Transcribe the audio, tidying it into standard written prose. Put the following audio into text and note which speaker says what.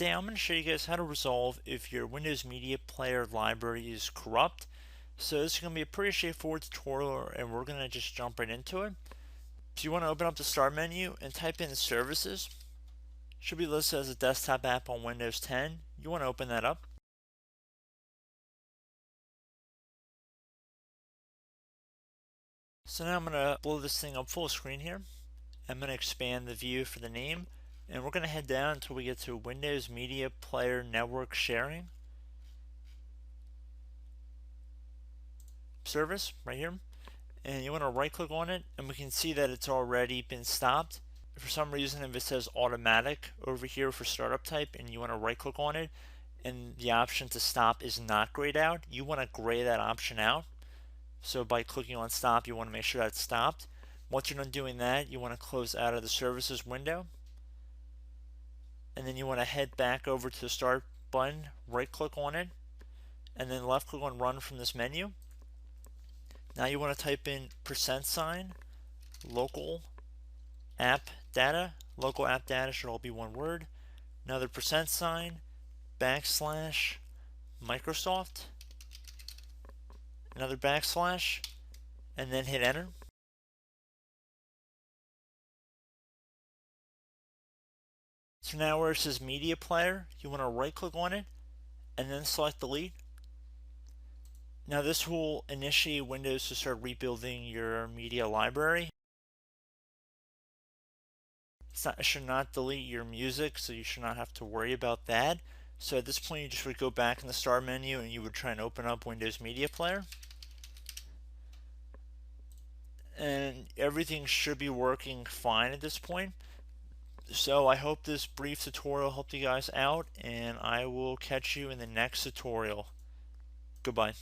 Speaker 1: Today I'm going to show you guys how to resolve if your Windows Media Player library is corrupt. So this is going to be a pretty straightforward tutorial and we're going to just jump right into it. So you want to open up the Start menu and type in Services. Should be listed as a desktop app on Windows 10. You want to open that up. So now I'm going to blow this thing up full screen here. I'm going to expand the view for the name and we're going to head down until we get to Windows Media Player Network Sharing service right here, and you want to right click on it and we can see that it's already been stopped. For some reason, if it says automatic over here for startup type and you want to right click on it and the option to stop is not grayed out, you want to gray that option out. So by clicking on stop, you want to make sure that's stopped. Once you're done doing that, you want to close out of the services window and then you want to head back over to the start button, right click on it, and then left click on run from this menu. Now you want to type in %, local app data. Local app data should all be one word. Another %, backslash, Microsoft, another backslash, and then hit enter. So now where it says media player, you want to right click on it and then select delete. Now this will initiate Windows to start rebuilding your media library. It should not delete your music, so you should not have to worry about that. So at this point you just would go back in the start menu and you would try and open up Windows Media Player. And everything should be working fine at this point. So I hope this brief tutorial helped you guys out and I will catch you in the next tutorial. Goodbye.